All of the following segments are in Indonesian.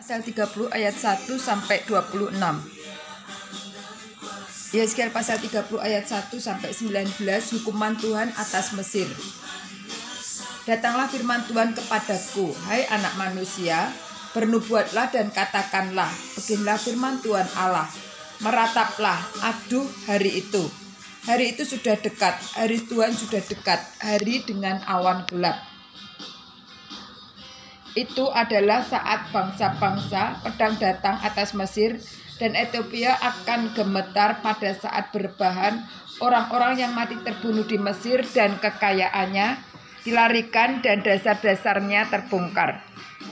Pasal 30 ayat 1 sampai 26. Yeskel pasal 30 ayat 1 sampai 19, hukuman Tuhan atas Mesir. Datanglah firman Tuhan kepadaku, hai anak manusia, bernubuatlah dan katakanlah, beginilah firman Tuhan Allah, merataplah, aduh hari itu. Hari itu sudah dekat, hari Tuhan sudah dekat, hari dengan awan gelap. Itu adalah saat bangsa-bangsa pedang datang atas Mesir, dan Ethiopia akan gemetar pada saat berbahan orang-orang yang mati terbunuh di Mesir dan kekayaannya dilarikan dan dasar-dasarnya terbongkar.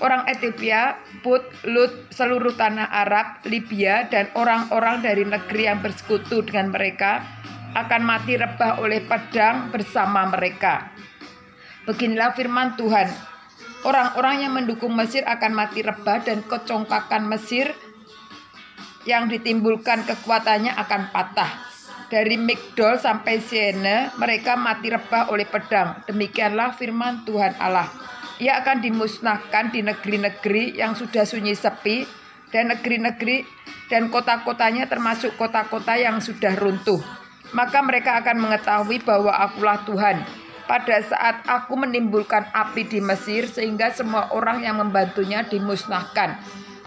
Orang Ethiopia, Put, Lut, seluruh tanah Arab, Libya, dan orang-orang dari negeri yang bersekutu dengan mereka akan mati rebah oleh pedang bersama mereka. Beginilah firman Tuhan. Orang-orang yang mendukung Mesir akan mati rebah, dan kecongkakan Mesir yang ditimbulkan kekuatannya akan patah. Dari Migdol sampai Siene mereka mati rebah oleh pedang. Demikianlah firman Tuhan Allah. Ia akan dimusnahkan di negeri-negeri yang sudah sunyi sepi, dan negeri-negeri dan kota-kotanya termasuk kota-kota yang sudah runtuh. Maka mereka akan mengetahui bahwa akulah Tuhan. Pada saat aku menimbulkan api di Mesir, sehingga semua orang yang membantunya dimusnahkan.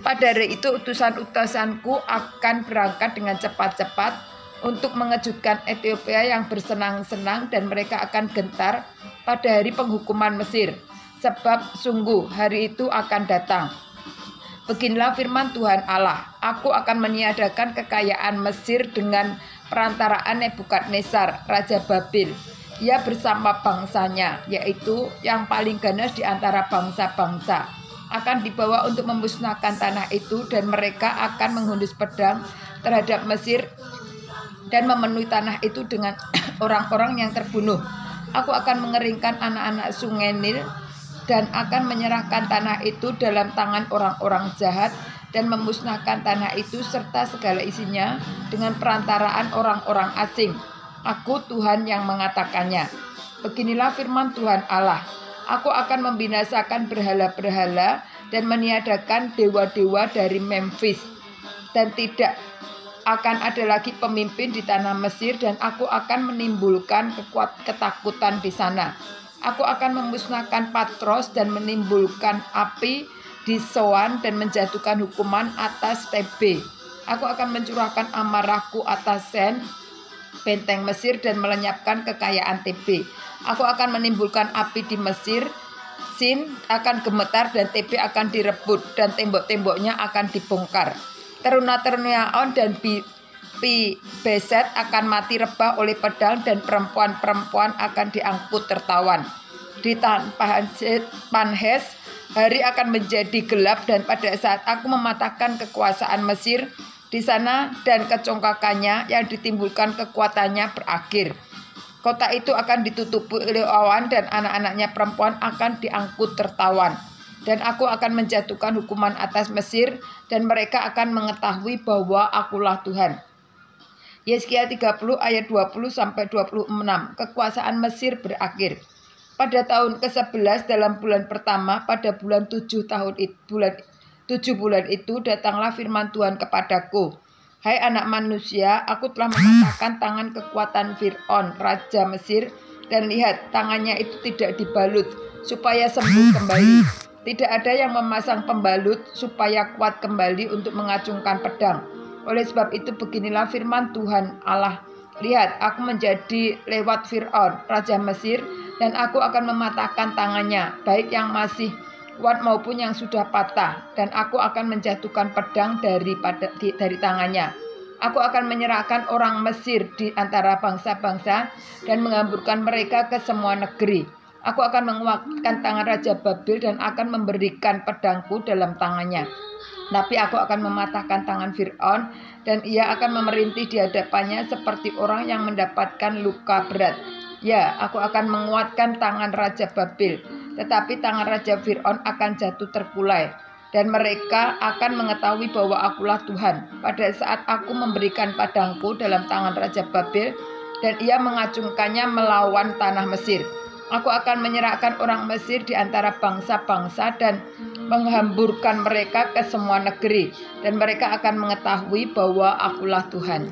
Pada hari itu utusan-utusanku akan berangkat dengan cepat-cepat untuk mengejutkan Ethiopia yang bersenang-senang, dan mereka akan gentar pada hari penghukuman Mesir. Sebab sungguh hari itu akan datang. Beginilah firman Tuhan Allah, aku akan meniadakan kekayaan Mesir dengan perantaraan Nebukadnezar, Raja Babil. Ia bersama bangsanya, yaitu yang paling ganas di antara bangsa-bangsa, akan dibawa untuk memusnahkan tanah itu, dan mereka akan menghunus pedang terhadap Mesir dan memenuhi tanah itu dengan orang-orang yang terbunuh. Aku akan mengeringkan anak-anak sungai Nil dan akan menyerahkan tanah itu dalam tangan orang-orang jahat dan memusnahkan tanah itu serta segala isinya dengan perantaraan orang-orang asing. Aku Tuhan yang mengatakannya. Beginilah firman Tuhan Allah. Aku akan membinasakan berhala-berhala dan meniadakan dewa-dewa dari Memphis. Dan tidak akan ada lagi pemimpin di tanah Mesir, dan aku akan menimbulkan ketakutan di sana. Aku akan memusnahkan Patros dan menimbulkan api di Soan dan menjatuhkan hukuman atas Tebe. Aku akan mencurahkan amarahku atas Sen, benteng Mesir, dan melenyapkan kekayaan Tebe. Aku akan menimbulkan api di Mesir, Sin akan gemetar dan Tebe akan direbut, dan tembok-temboknya akan dibongkar. Teruna-teruna On dan Beset akan mati rebah oleh pedang, dan perempuan-perempuan akan diangkut tertawan. Di Panhes hari akan menjadi gelap, dan pada saat aku mematahkan kekuasaan Mesir di sana dan kecongkakannya yang ditimbulkan kekuatannya berakhir. Kota itu akan ditutupi oleh awan, dan anak-anaknya perempuan akan diangkut tertawan. Dan aku akan menjatuhkan hukuman atas Mesir, dan mereka akan mengetahui bahwa akulah Tuhan. Yesaya 30 ayat 20 sampai 26. Kekuasaan Mesir berakhir. Pada tahun ke-11 dalam bulan pertama, pada bulan 7 bulan itu datanglah firman Tuhan kepadaku. Hai anak manusia, aku telah mematahkan tangan kekuatan Fir'aun, Raja Mesir, dan lihat, tangannya itu tidak dibalut, supaya sembuh kembali. Tidak ada yang memasang pembalut, supaya kuat kembali untuk mengacungkan pedang. Oleh sebab itu beginilah firman Tuhan Allah. Lihat, aku menjadi lewat Fir'aun, Raja Mesir, dan aku akan mematahkan tangannya, baik yang masih kuat maupun yang sudah patah, dan aku akan menjatuhkan pedang dari tangannya. Aku akan menyerahkan orang Mesir di antara bangsa-bangsa dan menghamburkan mereka ke semua negeri. Aku akan menguatkan tangan Raja Babil dan akan memberikan pedangku dalam tangannya. Tapi aku akan mematahkan tangan Fir'aun, dan ia akan memerintih di hadapannya seperti orang yang mendapatkan luka berat. Ya, aku akan menguatkan tangan Raja Babil, tetapi tangan Raja Fir'aun akan jatuh terkulai. Dan mereka akan mengetahui bahwa akulah Tuhan pada saat aku memberikan pedangku dalam tangan Raja Babil, dan ia mengacungkannya melawan tanah Mesir. Aku akan menyerahkan orang Mesir di antara bangsa-bangsa dan menghamburkan mereka ke semua negeri, dan mereka akan mengetahui bahwa Akulah Tuhan.